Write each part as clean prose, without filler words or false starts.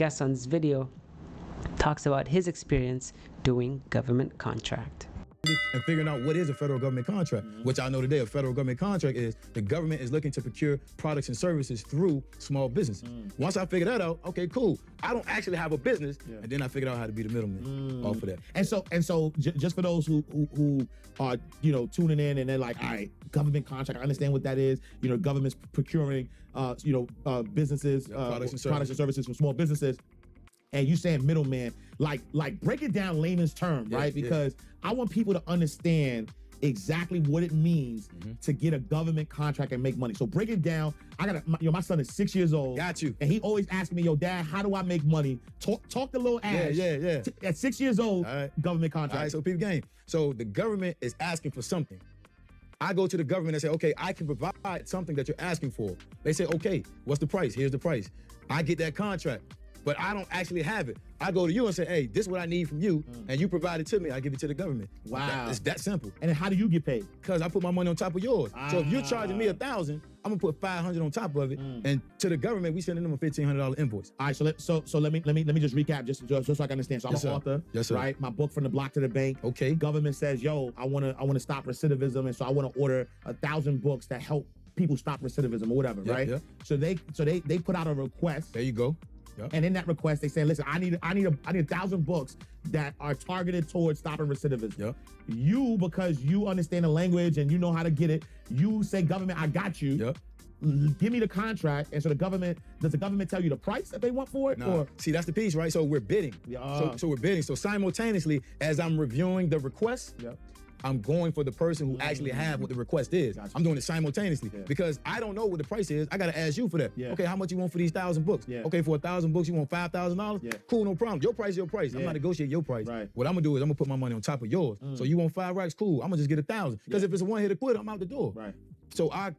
guest on this video talks about his experience doing government contract. And figuring out what is a federal government contract, which I know today a federal government contract is the government is looking to procure products and services through small business. Once I figured that out, okay, cool. I don't actually have a business, and then I figured out how to be the middleman off of that. And so just for those who are tuning in and they're like, all right, government contract, I understand what that is. Government's procuring businesses, products and services from small businesses. And you saying middleman, like break it down layman's term, right? Because I want people to understand exactly what it means to get a government contract and make money. So break it down. My son is 6 years old. Got you. And he always asks me, Dad, how do I make money? Talk the little ass. Yeah. At 6 years old, government contract. All right, so people game. So the government is asking for something. I go to the government and say, okay, I can provide something that you're asking for. They say, okay, what's the price? Here's the price. I get that contract, but I don't actually have it. I go to you and say, hey, this is what I need from you, and you provide it to me, I give it to the government. Wow. It's that simple. And then how do you get paid? Because I put my money on top of yours. So if you're charging me $1,000, I'm gonna put $500 on top of it, and to the government, we sending them a $1,500 invoice. All right, so let me just recap just so I can understand. So I'm an author, yes, sir. Right? My book, From the Block to the Bank. Okay. Government says, yo, I wanna stop recidivism, and so I wanna order 1,000 books that help people stop recidivism or whatever, right? Yeah. So they put out a request. There you go. Yep. And in that request, they say, listen, I need 1,000 books that are targeted towards stopping recidivism. Yep. You, because you understand the language and you know how to get it, you say, government, I got you. Yep. Give me the contract. And so does the government tell you the price that they want for it? Nah. See, that's the piece, right? So we're bidding. So we're bidding. So simultaneously, as I'm reviewing the request, I'm going for the person who actually have what the request is. Gotcha. I'm doing it simultaneously because I don't know what the price is. I gotta ask you for that. Okay, how much you want for these 1,000 books? Okay, for 1,000 books, you want $5,000? Cool, no problem. Your price is your price. I'm not negotiating your price. Right. What I'm gonna do is I'm gonna put my money on top of yours. So you want 5 racks? Cool. I'm gonna just get 1,000. Because if it's a one-hitter quit, I'm out the door. Right. So our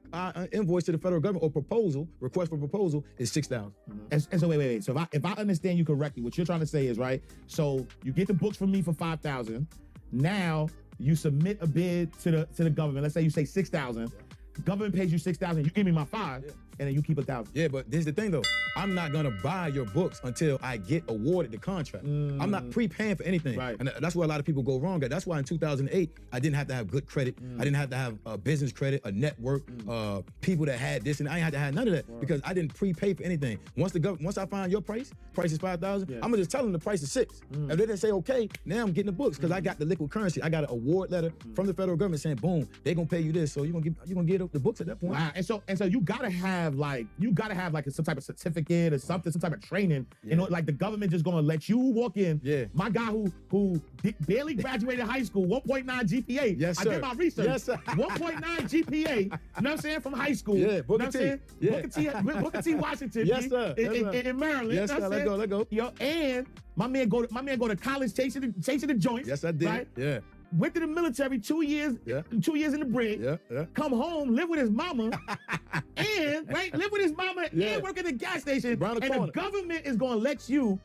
invoice to the federal government or request for proposal is $6,000. And so wait. So if I understand you correctly, what you're trying to say is, right, so you get the books from me for $5,000. Now you submit a bid to the government. Let's say you say $6,000. Government pays you $6,000. You give me my $5,000, and then you keep $1,000. Yeah, but this is the thing though. I'm not gonna buy your books until I get awarded the contract. I'm not prepaying for anything. Right. And that's where a lot of people go wrong at. That's why in 2008, I didn't have to have good credit. I didn't have to have a business credit, a network, people that had this, and I ain't had to have none of that because I didn't prepay for anything. Once I find your price is $5,000, I'm gonna just tell them the price is $6,000. If they didn't say okay, now I'm getting the books because I got the liquid currency. I got an award letter from the federal government saying, boom, they're gonna pay you this, so you're gonna get the books at that point. Wow. And so you gotta have like some type of certificate or something, some type of training. Like the government just gonna let you walk in. Yeah. My guy who barely graduated high school, 1.9 GPA. Yes, sir. I did my research. Yes, sir. 1.9 GPA. You know what I'm saying? From high school. Yeah, Booker T. You know what I'm saying? Yeah. Booker T. Washington. Yes, sir. In Maryland. Yes, sir. Let go. And my man go to college chasing the joints. Yes, I did. Right? Yeah. Went to the military 2 years. Yeah. 2 years in the brig. Yeah. Come home, live with his mama, and live with his mama and work at the gas station. The government is gonna let you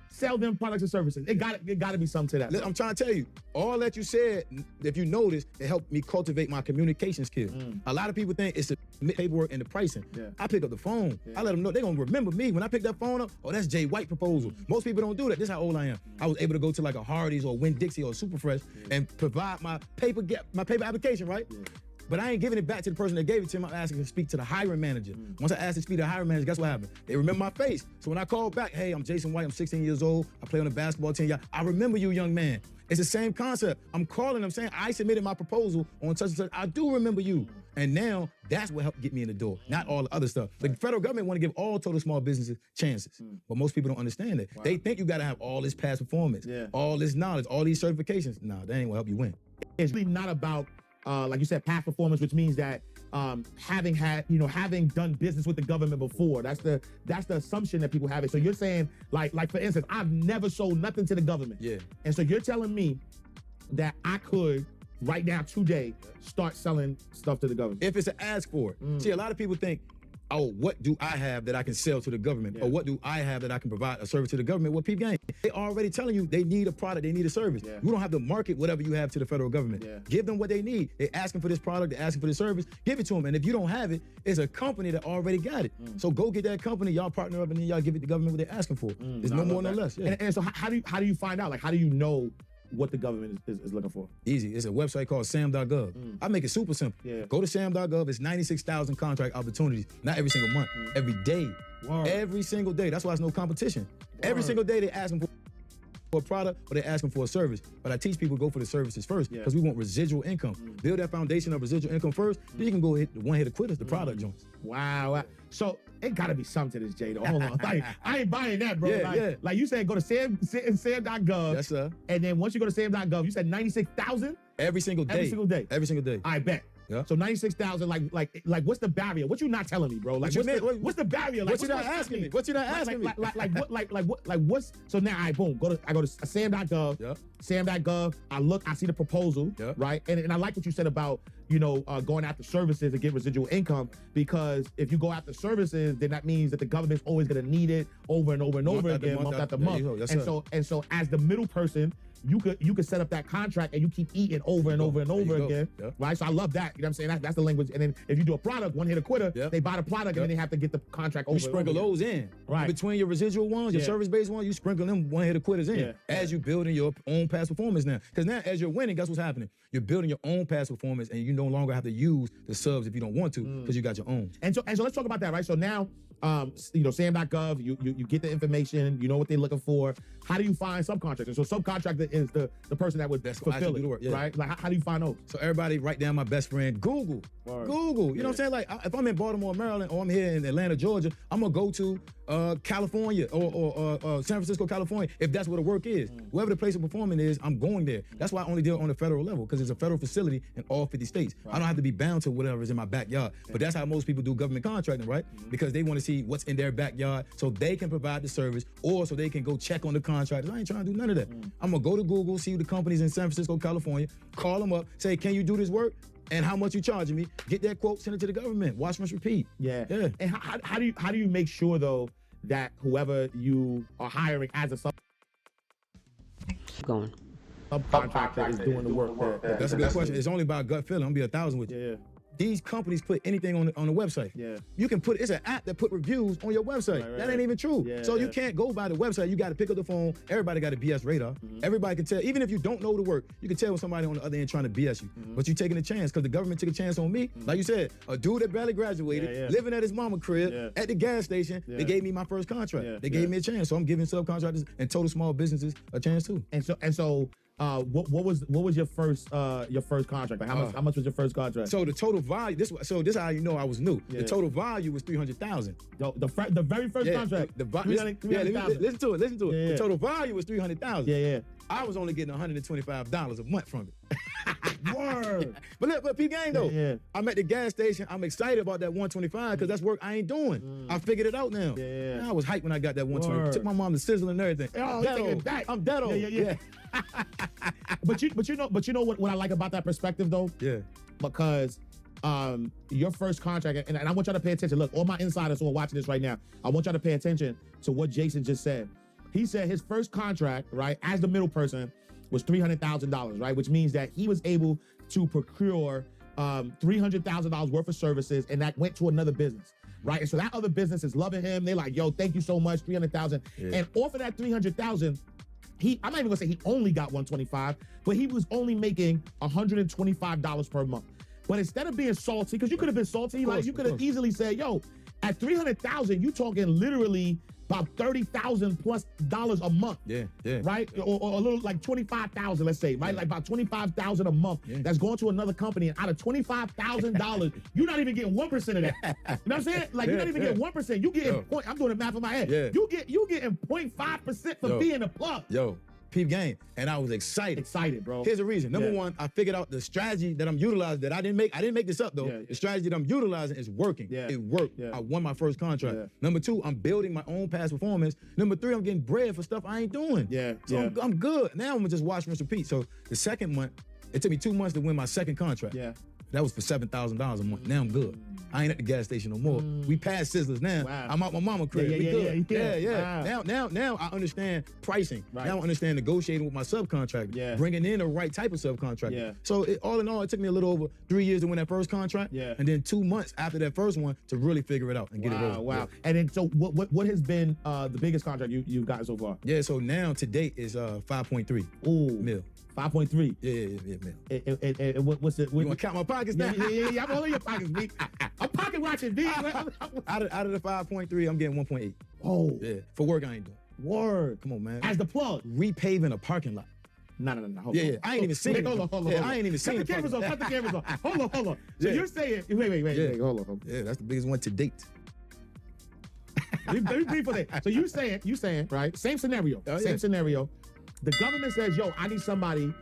sell them products and services. It got to be something to that. I'm trying to tell you, all that you said, if you notice, it helped me cultivate my communication skills. A lot of people think it's the paperwork and the pricing. I pick up the phone. I let them know they're gonna remember me when I pick that phone up. Oh, that's Jay White proposal. Most people don't do that. This is how old I am. I was able to go to like a Hardee's or Winn-Dixie or Superfresh and provide my paper application, right? But I ain't giving it back to the person that gave it to him. I'm asking to speak to the hiring manager. Once I asked to speak to the hiring manager, guess what happened? They remember my face. So when I called back, hey, I'm Jason White, I'm 16 years old. I play on the basketball team. I remember you, young man. It's the same concept. I'm calling them saying, I submitted my proposal on such and such. I do remember you. And now that's what helped get me in the door, not all the other stuff. The federal government want to give all total small businesses chances. But most people don't understand that. They think you got to have all this past performance, all this knowledge, all these certifications. Nah, that ain't gonna help you win. It's really not about like you said, past performance, which means that having done business with the government before. That's the assumption that people have it. So you're saying, like for instance, I've never sold nothing to the government. Yeah. And so you're telling me that I could right now today start selling stuff to the government if it's an ask for it. See, a lot of people think oh, what do I have that I can sell to the government? Or what do I have that I can provide a service to the government? Well, peep game, they already telling you they need a product, they need a service. You don't have to market whatever you have to the federal government. Give them what they need. They're asking for this product, they're asking for this service, give it to them. And if you don't have it, it's a company that already got it. So go get that company, y'all partner up, and then y'all give it to the government what they're asking for. There's no more, no less. And so how do you find out? Like, how do you know what the government is looking for? Easy. It's a website called sam.gov. I make it super simple. Go to sam.gov. It's 96,000 contract opportunities. Not every single month. Every day. Every single day. That's why there's no competition. Every single day they're asking for a product or they're asking for a service. But I teach people go for the services first because we want residual income. Build that foundation of residual income first. Then you can go hit the one hitter quitters, the product joints. Wow. So it gotta be something to this, Jay, though. Hold on. Like, I ain't buying that, bro. Like you said, go to sam.gov. Yes, sir. And then once you go to sam.gov, you said 96,000? Every single day. Every single day. Every single day. I bet. Yeah. So 96,000, like what's the barrier? What you not telling me, bro? Like what's the barrier? Like what you not asking me? What you not asking me? Like what's so now I go to sam.gov, sam.gov, I see the proposal, right? And I like what you said about, going after services to get residual income, because if you go after services, then that means that the government's always gonna need it over and over and over again, month after month. And so as the middle person, you could set up that contract and you keep eating over and over and over again, right? So I love that. You know what I'm saying? That's the language. And then if you do a product, one hit a quitter, they buy the product and then they have to get the contract over. You sprinkle those in, right? Between your residual ones, your service-based ones, you sprinkle them one hit quitters in as you building your own past performance now. Because now, as you're winning, guess what's happening? You're building your own past performance, and you no longer have to use the subs if you don't want to, because you got your own. And so let's talk about that, right? So now, sam.gov, you get the information, you know what they're looking for. How do you find subcontractors? So subcontractor is the person that would fulfill it, work, right? Like how do you find those? So everybody write down my best friend, Google. Google, you know what I'm saying? Like if I'm in Baltimore, Maryland, or I'm here in Atlanta, Georgia, I'm gonna go to California or San Francisco, California, if that's where the work is. Wherever the place of performing is, I'm going there. That's why I only deal on the federal level, because it's a federal facility in all 50 states. I don't have to be bound to whatever is in my backyard. But that's how most people do government contracting, right? Because they want to see what's in their backyard so they can provide the service, or so they can go check on the contractors. I ain't trying to do none of that. I'm gonna go to Google, see the companies in San Francisco, California, call them up, say, can you do this work? And how much you charging me? Get that quote, send it to the government. Watch, rinse, repeat. Yeah. And how do you make sure though that whoever you are hiring as a subcontractor is doing the work? That's a good question. It's only by gut feeling. I'm gonna be 1,000 with you. Yeah. These companies put anything on the website. You can put, it's an app that put reviews on your website. That ain't even true. So you can't go by the website. You got to pick up the phone. Everybody got a BS radar. Everybody can tell, even if you don't know the work, you can tell when somebody on the other end trying to BS you. But you taking a chance, because the government took a chance on me. Like you said, a dude that barely graduated, living at his mama crib, at the gas station, they gave me my first contract. They gave me a chance. So I'm giving subcontractors and total small businesses a chance too. And so what was your first contract? Like how much was your first contract? So the total value, this is how you know I was new. The total value was $300,000. The very first contract. Listen to it. The total value was $300,000. I was only getting $125 a month from it. Word. But P gang though, I'm at the gas station. I'm excited about that 125 because that's work I ain't doing. I figured it out now. I was hyped when I got that 120. Took my mom to Sizzle and everything. I'm dead old. But you know what I like about that perspective though? Because your first contract, and I want y'all to pay attention. Look, all my insiders who are watching this right now, I want y'all to pay attention to what Jason just said. He said his first contract, right, as the middle person, was $300,000, right? Which means that he was able to procure $300,000 worth of services, and that went to another business, right? And so that other business is loving him. They're like, yo, thank you so much, $300,000. And off of that $300,000, I'm not even gonna say he only got 125, but he was only making $125 per month. But instead of being salty, because you could have been salty, like you could have easily said, yo, at $300,000, you talking literally about $30,000+ a month. Right? Or a little like 25,000, let's say, right? Like about 25,000 a month. That's going to another company, and out of $25,000, you're not even getting 1% of that. You know what I'm saying? Like you're not even getting 1%. You getting I'm doing the math in my head. You getting 0.5% for being a plug. Peep game, and I was excited. Excited, bro. Here's the reason. Number one, I figured out the strategy that I'm utilizing that I didn't make this up though. The strategy that I'm utilizing is working. It worked. I won my first contract. Number two, I'm building my own past performance. Number three, I'm getting bread for stuff I ain't doing. So I'm good. Now I'm gonna just watch, rinse, repeat. So the second month, it took me 2 months to win my second contract. That was for $7,000 a month. Now I'm good. I ain't at the gas station no more. We passed Sizzlers now. Wow. I'm out my mama crib. Yeah, We good. yeah. Wow. Now I understand pricing. Right. Now I understand negotiating with my subcontractor. Yeah. Bringing in the right type of subcontractor. Yeah. So all in all, it took me a little over 3 years to win that first contract. Yeah. And then 2 months after that first one to really figure it out and get it rolling. Wow. Yeah. And then so what has been the biggest contract you've gotten so far? Yeah, so now to date is 5.3 mil. 5.3. Yeah, mil. And what's it? You want to count my pockets now? Yeah. I'm all in your pockets, B. I'm pocket watching, B. Out of the 5.3, I'm getting 1.8. Oh. Yeah, for work I ain't doing. Word. Come on, man. As the plug. Repaving a parking lot. No. Hold Yeah, on. I ain't even seen it. Hold on. I ain't even seen it. Cut the cameras off. Hold on. So Yeah. you're saying, wait. Hold on. Yeah, that's the biggest one to date. Let me brief for that. So you saying, right? Same scenario. Oh, yeah. Same scenario. The government says, yo, I need somebody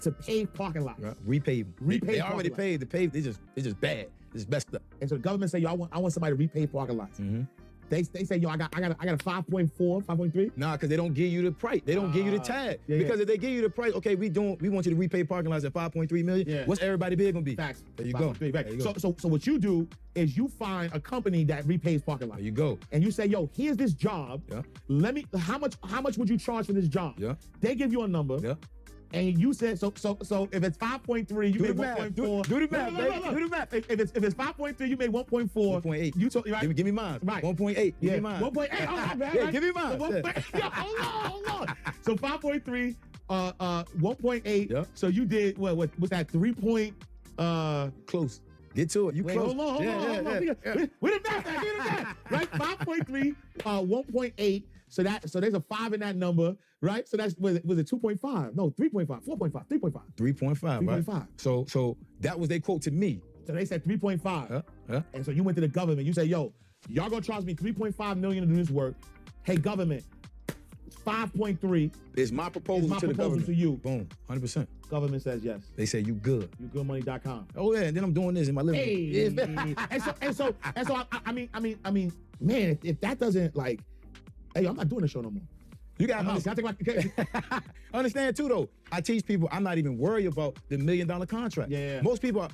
to pave parking lots. Right. Repave them. Repave They already parking paved. The paved, it's just bad. It's messed up. And so the government say, yo, I want somebody to repave parking lots. Mm-hmm. They say, yo, I got a 5.4, 5.3. Nah, because they don't give you the price. They don't give you the tag. Yeah. Because if they give you the price, okay, we want you to repay parking lots at 5.3 million. Yeah. What's everybody bid gonna be? Facts. There you go. 5.3, right. There you go. So what you do is you find a company that repays parking lots. There you go. And you say, yo, here's this job. Yeah. How much would you charge for this job? Yeah. They give you a number. Yeah. And you said so if it's 5.3, you made 1.4. Do the math, baby. Do the math. If it's 5.3, you made 1.4. 1.8. You told right. Give me mine. Right. 1.8. Give me mine. 1.8. Oh, man, Yeah, right? give me mine. So hold on. So 5.3, 1.8. Yeah. So you did what was that 3 point? Close. Get to it. You Wait, close. hold on. Where the math? Right? 5.3, 1.8. So there's a 5 in that number, right? So that's was it 2.5? No, 3.5, 4.5, 3.5. 3.5, right? 3.5. So that was their quote to me. So they said 3.5. Yeah. And so you went to the government. You said, yo, y'all gonna charge me 3.5 million to do this work. Hey, government, 5.3. It's my proposal to the government. To you. Boom, 100%. Government says yes. They say you good. YouGoodMoney.com. Oh yeah, and then I'm doing this in my living room. Hey. and so I mean, man, if that doesn't like, hey, I'm not doing the show no more. You got to understand too, though. I teach people I'm not even worried about the $1 million contract. Yeah. Most people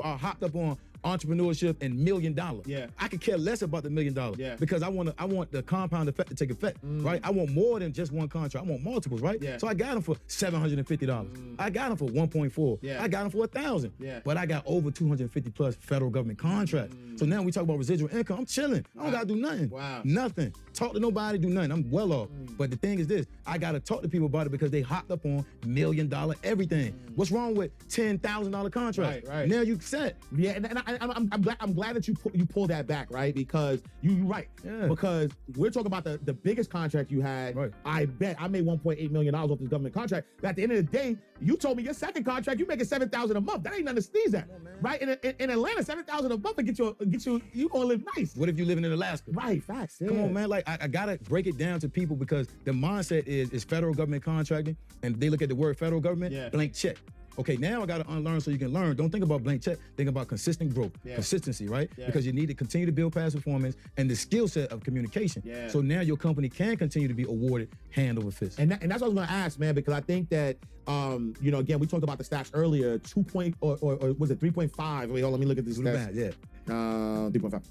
are hopped up on entrepreneurship and $1 million. Yeah. I could care less about the $1 million. Yeah. Because I want the compound effect to take effect, right? I want more than just one contract. I want multiples, right? Yeah. So I got them for $750. I got them for 1.4. Yeah. I got them for 1,000. Yeah. But I got over 250 plus federal government contracts. So now we talk about residual income. I'm chilling. I don't gotta do nothing. Wow. Nothing. Talk to nobody, do nothing. I'm well off. But the thing is this, I gotta talk to people about it because they hopped up on $1 million everything. What's wrong with $10,000 contracts? Right. Now you set. Yeah, and I'm glad that you pull that back, right? Because you're right. Yeah. Because we're talking about the biggest contract you had. Right. I bet I made $1.8 million off this government contract. But at the end of the day, you told me your second contract, you making $7,000 a month. That ain't nothing to sneeze at, right? In Atlanta, $7,000 a month to get you gonna live nice. What if you living in Alaska? Right, facts. Yeah. Come on, man. Like I gotta break it down to people because the mindset is federal government contracting, and they look at the word federal government, blank check. Okay, now I gotta unlearn so you can learn. Don't think about blank check. Think about consistent growth, consistency, right? Yeah. Because you need to continue to build past performance and the skill set of communication. Yeah. So now your company can continue to be awarded hand over fist. And that's what I was gonna ask, man, because I think that again, we talked about the stats earlier, 2 point or was it 3.5? Wait, hold on, let me look at these stats. Yeah. 3.5.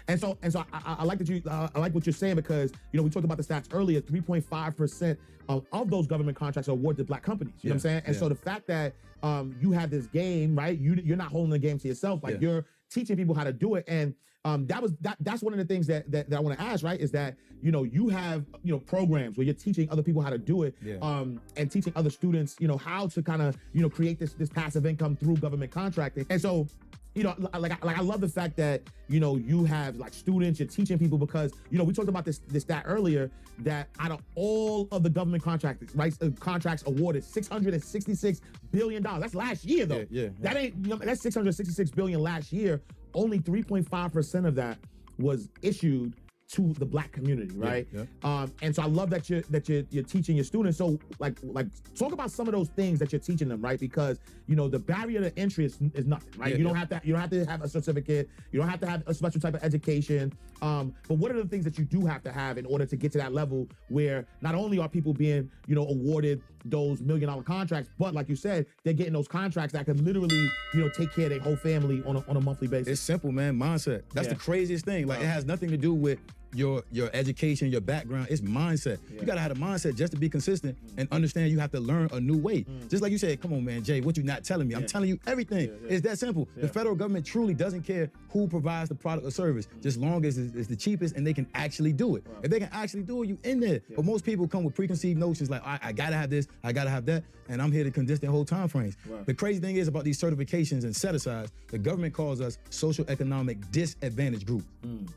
And so I like that I like what you're saying because we talked about the stats earlier. 3.5% of those government contracts are awarded to Black companies. You know what I'm saying? And so the fact that you have this game, right? You're not holding the game to yourself. Like you're teaching people how to do it. And that's one of the things that I want to ask, right? Is that you have programs where you're teaching other people how to do it, and teaching other students how to kind of create this passive income through government contracting. And so I love the fact that you have like students, you're teaching people because we talked about this stat earlier that out of all of the government contracts awarded $666 billion. That's last year though. Yeah. That ain't that's $666 billion last year. Only 3.5% of that was issued to the Black community, right? And so I love that you're teaching your students. So like talk about some of those things that you're teaching them, right? Because the barrier to entry is nothing, right? You don't have to have a certificate, you don't have to have a special type of education. But what are the things that you do have to have in order to get to that level where not only are people being awarded those $1 million contracts, but like you said, they're getting those contracts that can literally take care of their whole family on a monthly basis. It's simple, man. Mindset. That's the craziest thing. Like it has nothing to do with your education, your background. It's mindset. You gotta have a mindset just to be consistent and understand you have to learn a new way. Just like you said, come on, man, Jay, what you not telling me? I'm telling you everything. It's that simple. The federal government truly doesn't care who provides the product or service, just long as it's the cheapest and they can actually do it. If they can actually do it, you in there. But most people come with preconceived notions like, I gotta have this, I gotta have that, and I'm here to condense their whole time frames. The crazy thing is about these certifications and set-asides, the government calls us social economic disadvantaged group.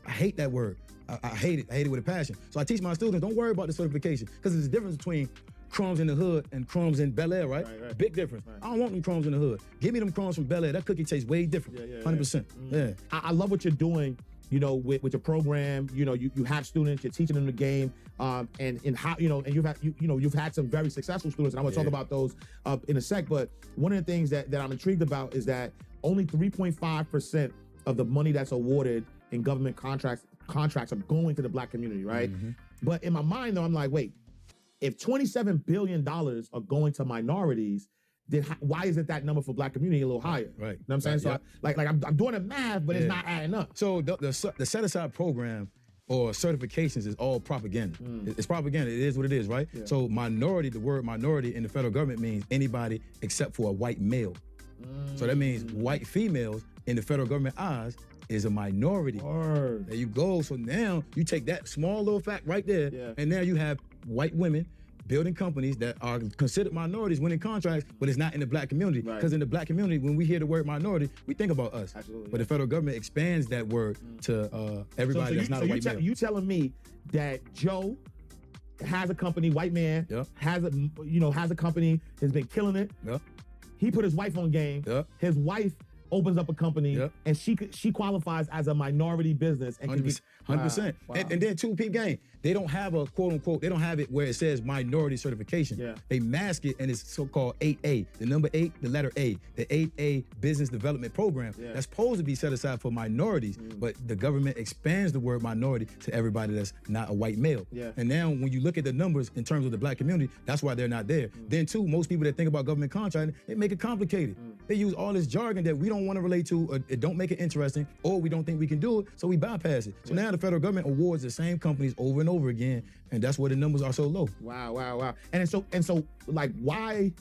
I hate that word. I hate it. I hate it with a passion. So I teach my students, don't worry about the certification, because there's a difference between crumbs in the hood and crumbs in Bel Air, right? Big difference. I don't want them crumbs in the hood. Give me them crumbs from Bel Air. That cookie tastes way different. 100%. Yeah. I love what you're doing, with your program. You have students, you're teaching them the game, and how and you've had some very successful students, and I'm gonna talk about those in a sec. But one of the things that I'm intrigued about is that only 3.5% of the money that's awarded in government contracts are going to the Black community, right? But in my mind, though, I'm like, wait, if $27 billion are going to minorities, then why isn't that number for Black community a little higher? Right. You know what I'm saying? So I'm doing the math, but it's not adding up. So the set-aside program or certifications is all propaganda. It's propaganda. It is what it is, right? So minority, the word minority in the federal government means anybody except for a white male. So that means white females in the federal government eyes is a minority. There you go. So now you take that small little fact right there, and now you have white women building companies that are considered minorities winning contracts, but it's not in the Black community. Because in the Black community, when we hear the word minority, we think about us. But the federal government expands that word to everybody that's not a white male. You telling me that Joe has a company, white man, has a company, has been killing it. He put his wife on game. His wife opens up a company, and she qualifies as a minority business. And 100%. Wow. And then two peep game. They don't have a quote unquote, they don't have it where it says minority certification. They mask it and it's so-called 8A. The number 8, the letter A. The 8A business development program. That's supposed to be set aside for minorities, but the government expands the word minority to everybody that's not a white male. And now when you look at the numbers in terms of the Black community, that's why they're not there. Then too, most people that think about government contracting, they make it complicated. They use all this jargon that we don't want to relate to, or it don't make it interesting, or we don't think we can do it, so we bypass it. So now the federal government awards the same companies over and over again, and that's why the numbers are so low. Wow. And so like why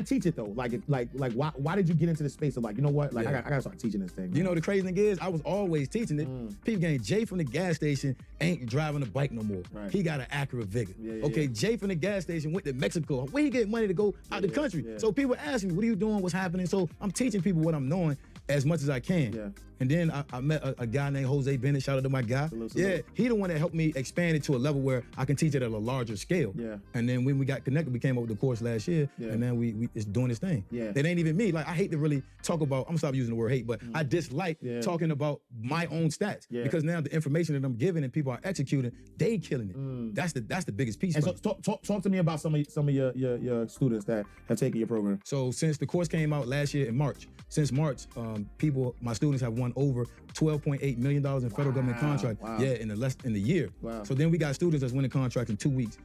teach it though? Like why did you get into the space of like, you know what? Like I gotta start teaching this thing. You know the crazy thing is, I was always teaching it. People getting Jay from the gas station ain't driving a bike no more. He got an Acura Vigor. Jay from the gas station went to Mexico. Where he get money to go out the country? So people asking me, what are you doing? What's happening? So I'm teaching people what I'm knowing as much as I can. And then I met a guy named Jose Bennett. Shout out to my guy. He the one that helped me expand it to a level where I can teach it at a larger scale. And then when we got connected, we came up with the course last year, and then we it's doing this thing. It ain't even me. Like I hate to really talk about. I'm gonna stop using the word hate, but I dislike talking about my own stats because now the information that I'm giving and people are executing, they killing it. That's the biggest piece. And so talk to me about some of your students that have taken your program. So since the course came out last year in March, my students have won over $12.8 million in federal government contracts. In the year. So then we got students that's winning contracts in 2 weeks,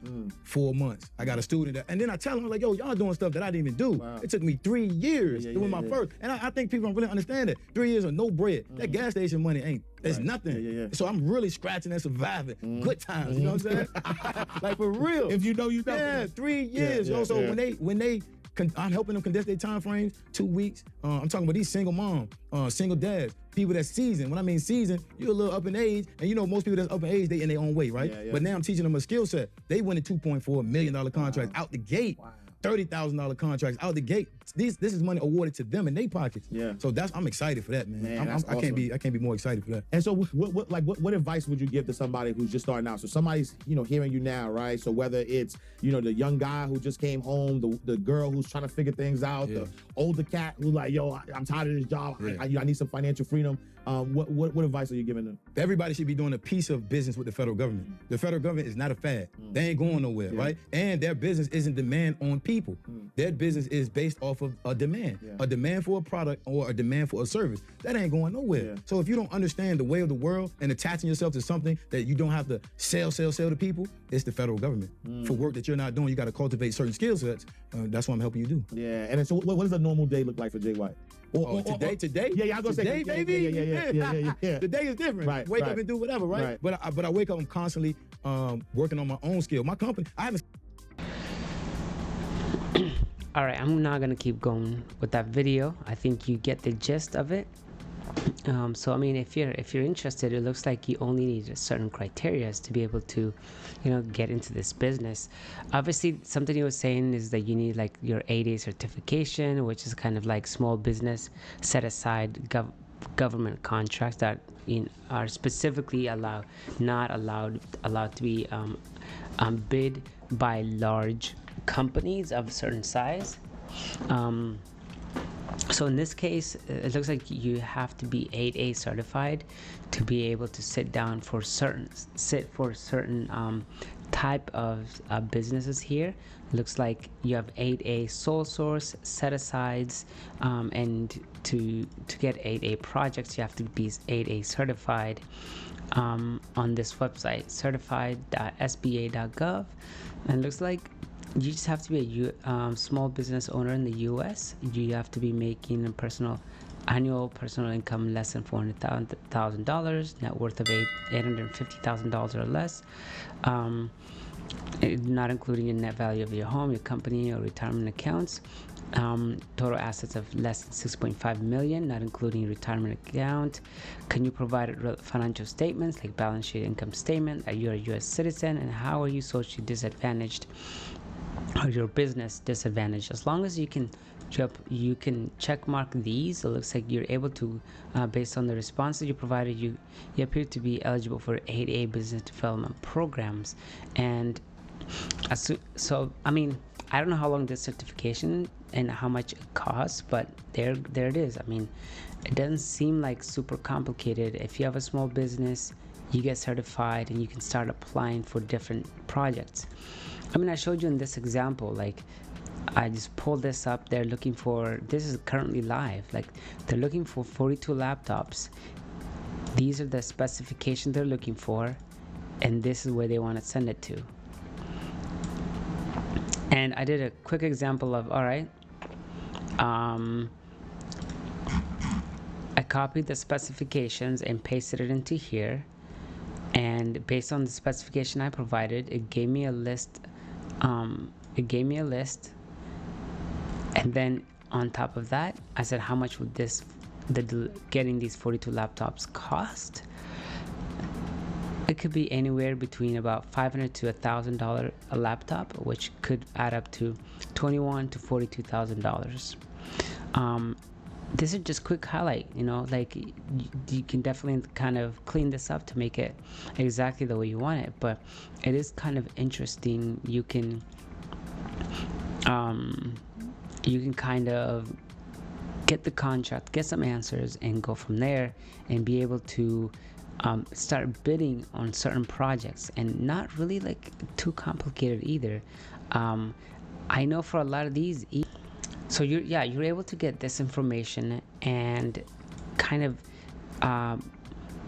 4 months. I got a student and then I tell them like, yo, y'all doing stuff that I didn't even do. It took me 3 years doing my first. And I think people don't really understand that. 3 years of no bread. That gas station money it's nothing. So I'm really scratching and surviving. Good times, you know what I'm saying? Like for real. If you know, you know. Yeah, 3 years. So when they I'm helping them condense their time frames, 2 weeks. I'm talking about these single moms, single dads, people that's seasoned. When I mean seasoned, you're a little up in age, and you know most people that's up in age, they in their own way, right? But now I'm teaching them a skill set. They win a $2.4 million contract out the gate. $30,000 contracts out the gate. This is money awarded to them in their pockets. So I'm excited for that, man. I can't be more excited for that. And so what advice would you give to somebody who's just starting out? So somebody's hearing you now, right? So whether it's the young guy who just came home, the girl who's trying to figure things out, the older cat who's like, yo, I'm tired of this job. I need some financial freedom. What advice are you giving them? Everybody should be doing a piece of business with the federal government. The federal government is not a fad. They ain't going nowhere, right? And their business isn't demand on people. Their business is based off of a demand. A demand for a product or a demand for a service. That ain't going nowhere. So if you don't understand the way of the world and attaching yourself to something that you don't have to sell to people, it's the federal government. For work that you're not doing, you got to cultivate certain skill sets. That's what I'm helping you do. Yeah, and so what does a normal day look like for Jay White? Today? Yeah, I'm gonna say today, baby. Yeah. The day is different. Right, Wake up and do whatever, right? But I wake up, I'm constantly working on my own skill. My company, I haven't. All right, I'm not gonna keep going with that video. I think you get the gist of it. So I mean, if you're interested, it looks like you only need a certain criteria to be able to, get into this business. Obviously, something you were saying is that you need like your 8A certification, which is kind of like small business set aside government contracts that are specifically not allowed to be bid by large companies of a certain size. So in this case, it looks like you have to be 8A certified to be able to sit for certain type of businesses here. It looks like you have 8A sole source, set asides, and to get 8A projects, you have to be 8A certified on this website, certified.sba.gov. And it looks like you just have to be a small business owner in the U.S. You have to be making a annual personal income less than $400,000, net worth of $850,000 or less, not including the net value of your home, your company, or retirement accounts. Total assets of less than 6.5 million, not including retirement account. Can you provide financial statements like balance sheet, income statement? Are you a U.S. citizen, and how are you socially disadvantaged? Or your business disadvantage? As long as you can check mark these, it looks like you're able to, based on the responses you provided, you appear to be eligible for 8A business development programs. And so I mean, I don't know how long this certification and how much it costs, but there it is. I mean, it doesn't seem like super complicated. If you have a small business, you get certified and you can start applying for different projects. I mean, I showed you in this example, like I just pulled this up. They're looking for, this is currently live, like they're looking for 42 laptops. These are the specifications they're looking for, and this is where they want to send it to. And I did a quick example of, all right, I copied the specifications and pasted it into here, and based on the specification I provided, it gave me a list. And then on top of that, I said, how much would getting these 42 laptops cost? It could be anywhere between about $500 to $1,000 a laptop, which could add up to $21,000 to $42,000. This is just quick highlight, like you can definitely kind of clean this up to make it exactly the way you want it, but it is kind of interesting. You can kind of get the contract, get some answers, and go from there, and be able to start bidding on certain projects, and not really like too complicated either. I know for a lot of these, so you're able to get this information, and kind of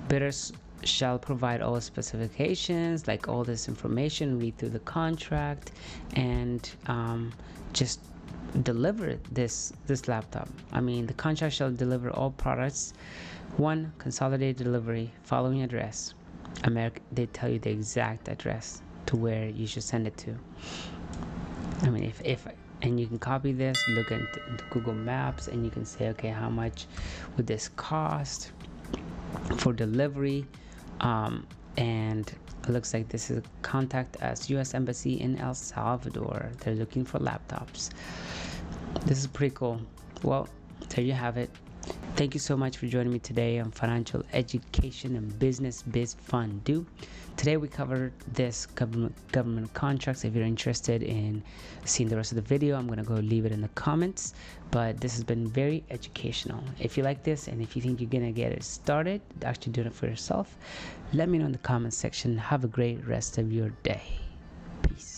bidders shall provide all specifications, like all this information, read through the contract, and just deliver this laptop. I mean, the contract shall deliver all products. 1, consolidated delivery, following address. They tell you the exact address to where you should send it to. I mean, and you can copy this, look into Google Maps, and you can say, okay, how much would this cost for delivery? And it looks like this is contact us, U.S. Embassy in El Salvador. They're looking for laptops. This is pretty cool. Well, there you have it. Thank you so much for joining me today on Financial Education and Business Biz Fun. Today we covered this government contracts. If you're interested in seeing the rest of the video, I'm going to go leave it in the comments. But this has been very educational. If you like this and if you think you're going to get it started, actually doing it for yourself, let me know in the comments section. Have a great rest of your day. Peace.